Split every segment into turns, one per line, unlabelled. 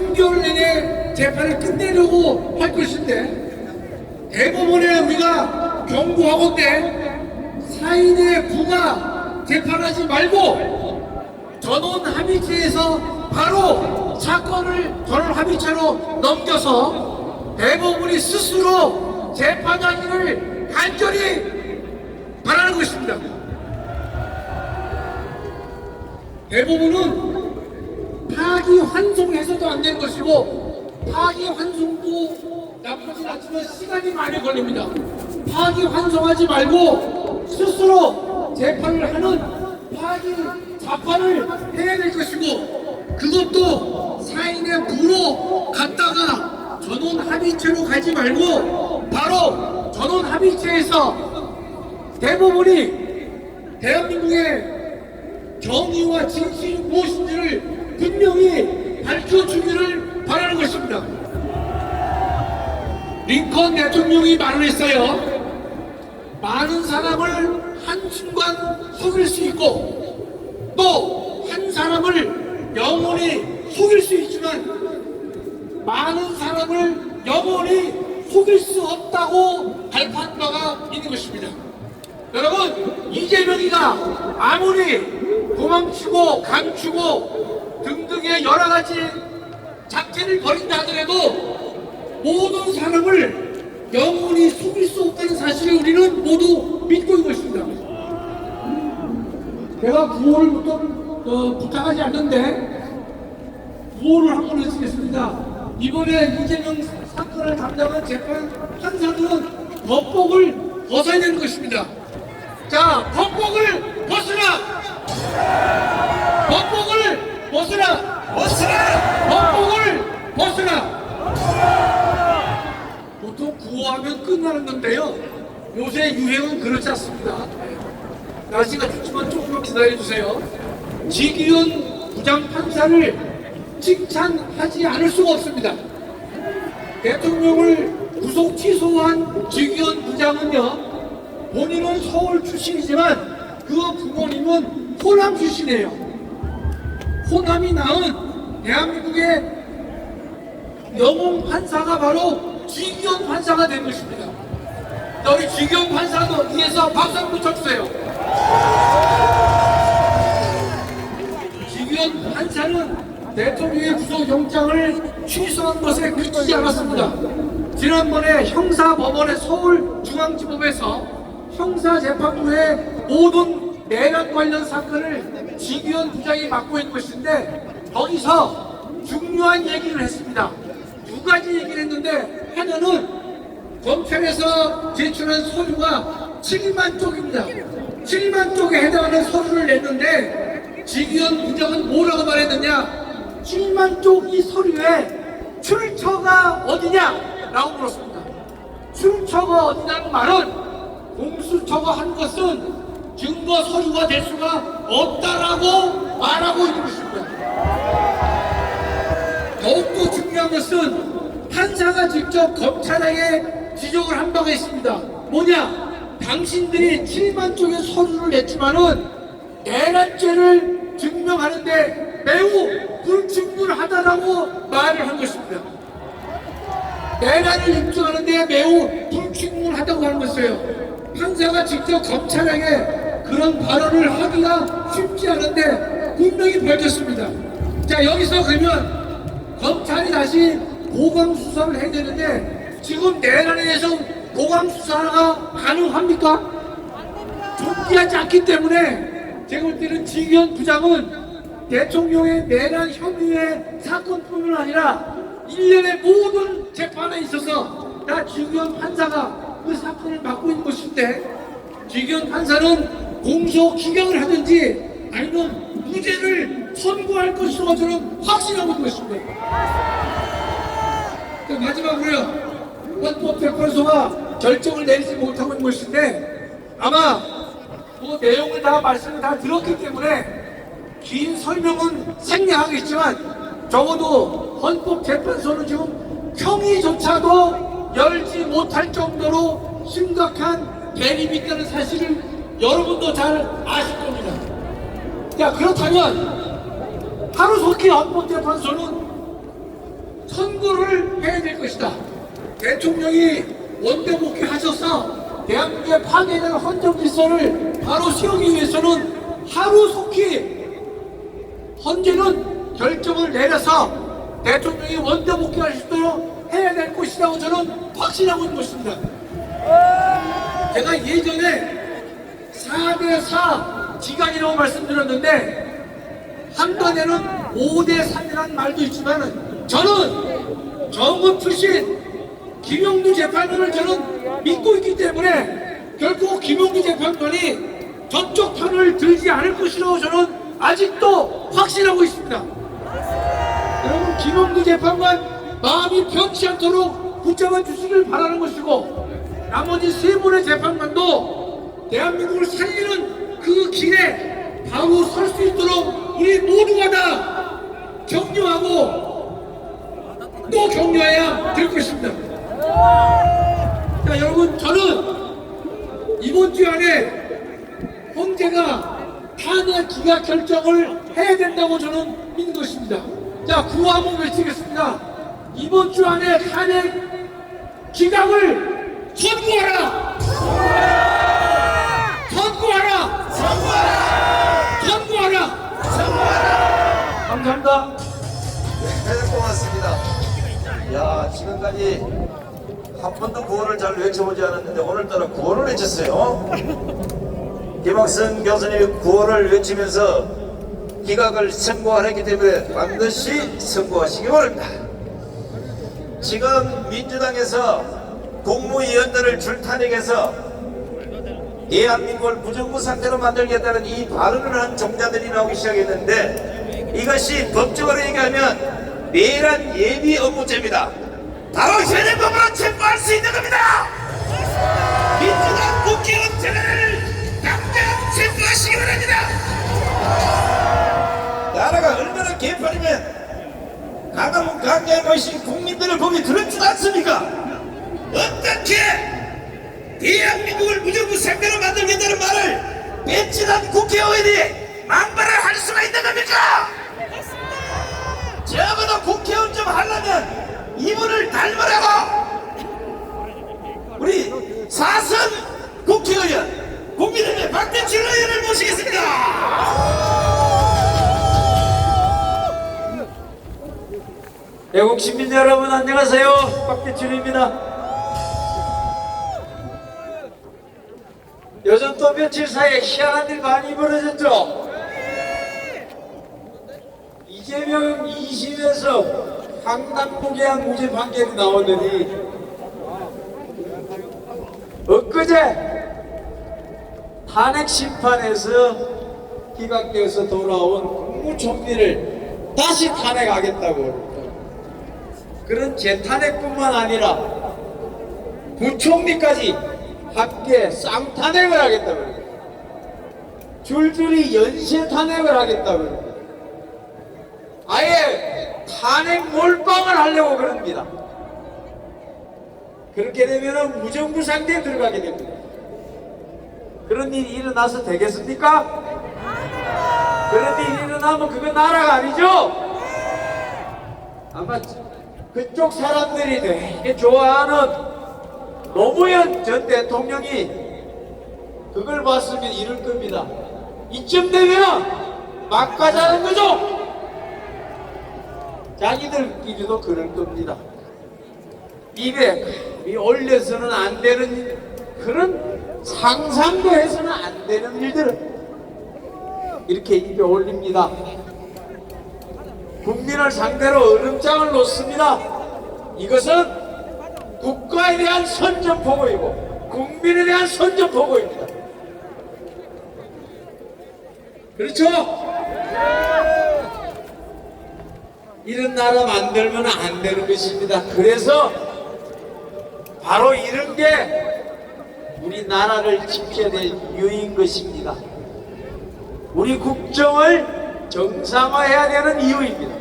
3개월 내내 재판을 끝내려고 할 것인데, 대법원에 우리가 경고하건대 사인의 부가 재판하지 말고 전원 합의체에서 바로 사건을 전원 합의체로 넘겨서 대법원이 스스로 재판하기를 간절히 바라는 것입니다. 대법원은 파기환송해서도 안 된 것이고, 파기환송도 나쁘진 않지만 시간이 많이 걸립니다. 파기환송하지 말고 스스로 재판을 하는 파기자판을 해야 될 것이고, 그것도 사인의 부로 갔다가 전원 합의체로 가지 말고 바로 전원 합의체에서 대법원이 대한민국의 정의와 진실이 무엇인지를 분명히 밝혀주기를 바라는 것입니다. 링컨 대통령이 말을 했어요. 많은 사람을 한순간 속일 수 있고 또 한 사람을 영원히 속일 수 있지만 많은 사람을 영원히 속일 수 없다고 발표한 바가 있는 것입니다. 여러분, 이재명이가 아무리 도망치고 감추고 등등의 여러 가지 작전을 벌인다 하더라도 모든 사람을 영원히 속일 수 없다는 사실을 우리는 모두 믿고 있는 것입니다. 제가 구호를 보통 부탁하지 않는데 구호를 한번 해주겠습니다. 이번에 이재명 사건을 담당한 재판 판사들은 법복을 벗어야 되는 것입니다. 자, 법복을 벗으라! 법복을 벗으라! 법복을 벗으라! 보통 구호하면 끝나는 건데요, 요새 유행은 그렇지 않습니다. 날씨가 춥지만 조금만 기다려주세요. 지기현 부장판사를 칭찬하지 않을 수가 없습니다. 대통령을 구속 취소한 지기현 부장은요, 본인은 서울 출신이지만 그 부모님은 호남 출신이에요. 호남이 낳은 대한민국의 영웅 판사가 바로 지기현 판사가 된 것입니다. 우리 지기현 판사도 위에서 박수 한번 쳐주세요. 지기현 판사는 대통령의 구속영장을 취소한 것에 그치지 않았습니다. 지난번에 형사법원의 서울중앙지법에서 형사재판부의 모든 내란 관련 사건을 지기현 부장이 맡고 있는 것인데, 거기서 중요한 얘기를 했습니다. 두 가지 얘기를 했는데, 하나는 검찰에서 제출한 서류가 7만 쪽입니다. 7만 쪽에 해당하는 서류를 냈는데 지기현 부장은 뭐라고 말했느냐? 7만 쪽 이 서류에 출처가 어디냐? 라고 물었습니다. 출처가 어디냐는 말은 공수처가 한 것은 증거 서류가 될 수가 없다라고 말하고 있는 것입니다. 더욱더 중요한 것은 판사가 직접 검찰에게 지적을 한 바가 있습니다. 뭐냐? 당신들이 7만 쪽의 서류를 냈지만은 내란죄를 증명하는데 매우 불충분하다라고 말을 한 것입니다. 내란을 입증하는데 매우 불충분하다고 하는 것이에요. 판사가 직접 검찰에게 그런 발언을 하기가 쉽지 않은데 분명히 밝혔습니다. 자, 여기서 그러면 검찰이 다시 보강 수사를 해야 되는데 지금 내란에 대해서 보강 수사가 가능합니까? 존재하지 않기 때문에 제가 볼 때는 지기현 부장은 대통령의 내란 혐의의 사건뿐만 아니라 일련의 모든 재판에 있어서 다 지기현 판사가 그 사건을 맡고 있는 것인데, 지기현 판사는 공소 기각을 하든지 아니면 무죄를 선고할 것이라고 저는 확신하고 있는 것입니다. 마지막으로요, 헌법재판소가 결정을 내리지 못하고 있는 것인데, 아마 그 내용을 다 말씀을 다 들었기 때문에 긴 설명은 생략하겠지만, 적어도 헌법재판소는 지금 평의조차도 열지 못할 정도로 심각한 대립이 있다는 사실을 여러분도 잘 아실 겁니다. 자, 그렇다면 하루속히 헌법재판소는 선거를 해야 될 것이다. 대통령이 원대 복귀하셔서 대한민국의 파괴된 헌정 질서를 바로 세우기 위해서는 하루속히 헌재는 결정을 내려서 대통령이 원대 복귀할 수 있도록 해야 될 것이라고 저는 확신하고 있는 것입니다. 제가 예전에 4대4 지간이라고 말씀드렸는데 한간에는 5대3이라는 말도 있지만 저는 정부 출신 김용두 재판관을 저는 믿고 있기 때문에 결코 김용두 재판관이 저쪽 편을 들지 않을 것이라고 저는 아직도 확신하고 있습니다. 여러분, 김용두 재판관 마음이 편치 않도록 붙잡아 주시길 바라는 것이고, 나머지 세 분의 재판관도 대한민국을 살리는 그 길에 바로 설 수 있도록 우리 모두가 다 격려하고 또 격려해야 될 것입니다. 자, 여러분, 저는 이번 주 안에 헌재가 탄핵 기각 결정을 해야 된다고 저는 믿는 것입니다. 자, 구호 한번 외치겠습니다. 이번 주 안에 탄핵 기각을 선고하라! 선고하라! 선고하라! 감사합니다.
네, 고맙습니다. 야, 지금까지 한 번도 구호를 잘 외쳐보지 않았는데 오늘따라 구호를 외쳤어요. 김학선 교수님이 구호를 외치면서 기각을 선고하랬기 때문에 반드시 선고하시기 바랍니다. 지금 민주당에서 국무위원들을 줄탄핵해서 대한민국을 무정부 상태로 만들겠다는 이 발언을 한 종자들이 나오기 시작했는데, 이것이 법적으로 얘기하면 내란 예비 업무죄입니다. 바로 현행법으로 체포할 수 있는 겁니다. 민주당 국회의원 재단을 당장 체포하시기 바랍니다. 나라가 얼마나 개판이면 가감은 강자의 것이 국민들을 보기 두렵지 않습니까? 어떻게 대한민국을 무정부 상태로 만들겠다는 말을 배친한 국회의원이 망발을 할 수가 있는 겁니까? 적어도 국회의원 좀 하려면 이분을 닮으라고 우리 사선 국회의원 국민의힘의 박대출 의원을 모시겠습니다.
애국 시민 여러분, 안녕하세요. 박대출입니다. 요즘 또 며칠 사이에 희한한 일 많이 벌어졌죠. 이재명 2심에서 황당무계한 무죄 판결이 나오더니 엊그제 탄핵 심판에서 기각되어서 돌아온 국무총리를 다시 탄핵하겠다고. 그런 재탄핵뿐만 아니라 부총리까지 함께 쌍탄핵을 하겠다고. 줄줄이 연쇄 탄핵을 하겠다고. 아예 탄핵 몰빵을 하려고 그럽니다. 그렇게 되면 무정부 상대에 들어가게 됩니다. 그런 일이 일어나서 되겠습니까? 그런 일이 일어나면 그건 나라가 아니죠? 아마 그쪽 사람들이 되게 좋아하는 노무현 전 대통령이 그걸 봤으면 이럴 겁니다. 이쯤 되면 막 가자는 거죠? 자기들끼리도 그럴 겁니다. 입에 올려서는 안 되는 그런 상상도 해서는 안 되는 일들을 이렇게 입에 올립니다. 국민을 상대로 얼음장을 놓습니다. 이것은 국가에 대한 선전포고이고 국민에 대한 선전포고입니다. 그렇죠? 이런 나라 만들면 안 되는 것입니다. 그래서 바로 이런 게 우리나라를 지켜야 될 이유인 것입니다. 우리 국정을 정상화해야 되는 이유입니다.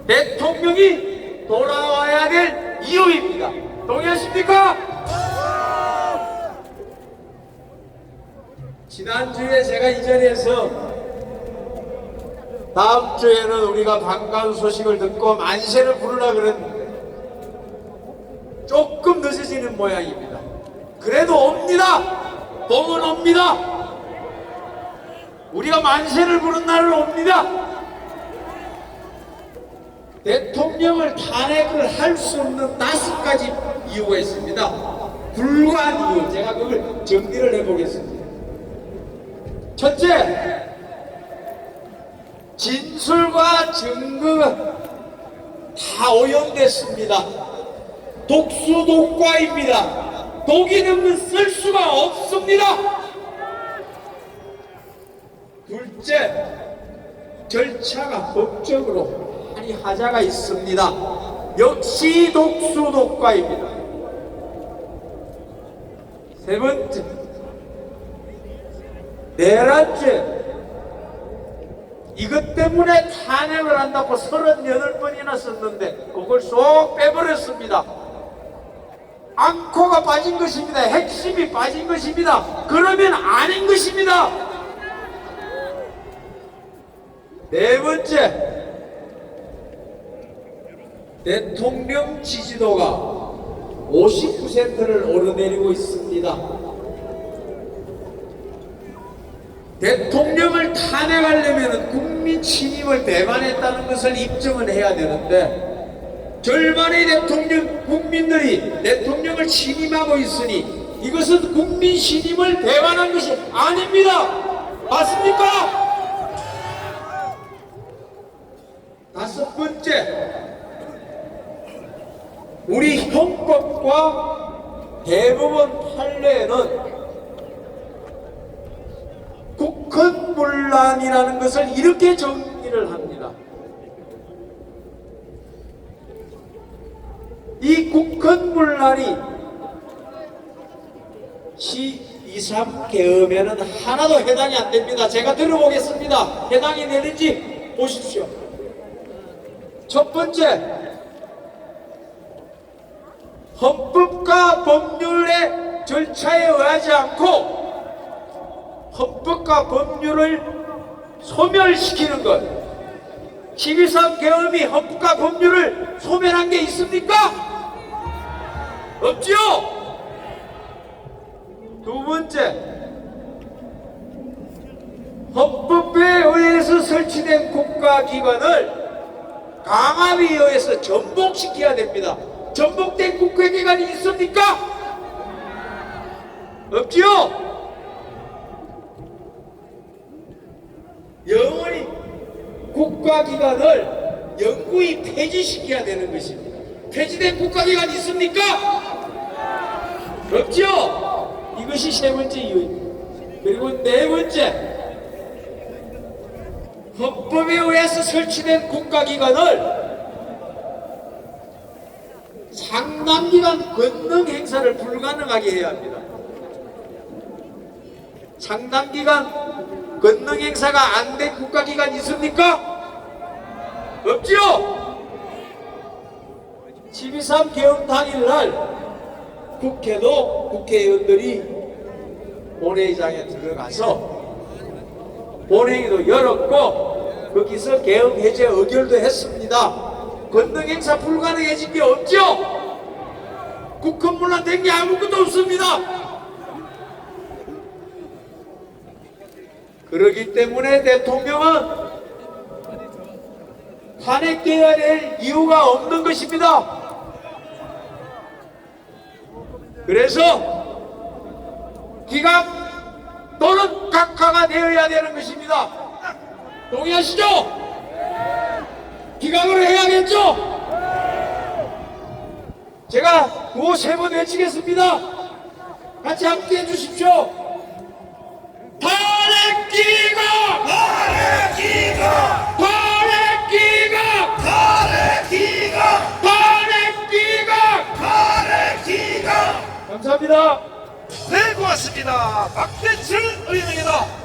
대통령이 돌아와야 될 이유입니다. 동의하십니까? 지난주에 제가 이 자리에서 다음 주에는 우리가 반가운 소식을 듣고 만세를 부르라 그랬는데 조금 늦어지는 모양입니다. 그래도 옵니다. 봄은 옵니다. 우리가 만세를 부른 날은 옵니다. 대통령을 탄핵을 할 수 없는 5가지 이유가 있습니다. 불가한 이유, 제가 그걸 정리를 해보겠습니다. 첫째, 진술과 증거가 다 오염됐습니다. 독수독과입니다. 독이 넣으면 쓸 수가 없습니다. 둘째, 절차가 법적으로 많이 하자가 있습니다. 역시 독수독과입니다. 세 번째, 내란죄. 이것 때문에 탄핵을 한다고 38번이나 썼는데 그걸 쏙 빼버렸습니다. 앙코가 빠진 것입니다. 핵심이 빠진 것입니다. 그러면 아닌 것입니다. 네 번째, 대통령 지지도가 59%를 오르내리고 있습니다. 대통령을 탄핵하려면 국민 침입을 배반했다는 것을 입증을 해야 되는데 절반의 국민들이 대통령을 침입하고 있으니 이것은 국민 신임을 배반한 것이 아닙니다. 맞습니까? 다섯 번째, 우리 헌법과 대법원 판례에는 국헌문란이라는 것을 이렇게 정의를 합니다. 이 국헌문란이 시23 계엄에는 하나도 해당이 안 됩니다. 제가 들어보겠습니다. 해당이 되는지 보십시오. 첫 번째, 헌법과 법률의 절차에 의하지 않고 헌법과 법률을 소멸시키는 것. 12.3 계엄이 헌법과 법률을 소멸한 게 있습니까? 없지요? 두 번째, 헌법에 의해서 설치된 국가기관을 강압에 의해서 전복시켜야 됩니다. 전복된 국가기관이 있습니까? 없지요? 영원히 국가기관을 영구히 폐지시켜야 되는 것입니다. 폐지된 국가기관이 있습니까? 없죠? 이것이 세 번째 이유입니다. 그리고 네 번째, 헌법에 의해서 설치된 국가기관을 상당기간 권능 행사를 불가능하게 해야 합니다. 상당기간 권능 행사가 안 된 국가기관 있습니까? 없지요? 12.3 계엄 당일날 국회도 국회의원들이 본회의장에 들어가서 본회의도 열었고 거기서 계엄 해제 의결도 했습니다. 권능 행사 불가능해진 게 없죠? 국헌문란 된 게 아무것도 없습니다. 그렇기 때문에 대통령은 탄핵되어야 될 이유가 없는 것입니다. 그래서 기각 또는 각하가 되어야 되는 것입니다. 동의하시죠? 기각으로 해야겠죠? 제가 구호 3번 외치겠습니다. 같이 함께 해주십시오. 탄핵 기각!
탄핵 기각!
탄핵 기각!
탄핵 기각!
탄핵 기각!
탄핵 기각!
감사합니다.
네, 고맙습니다. 박대철 의원입니다.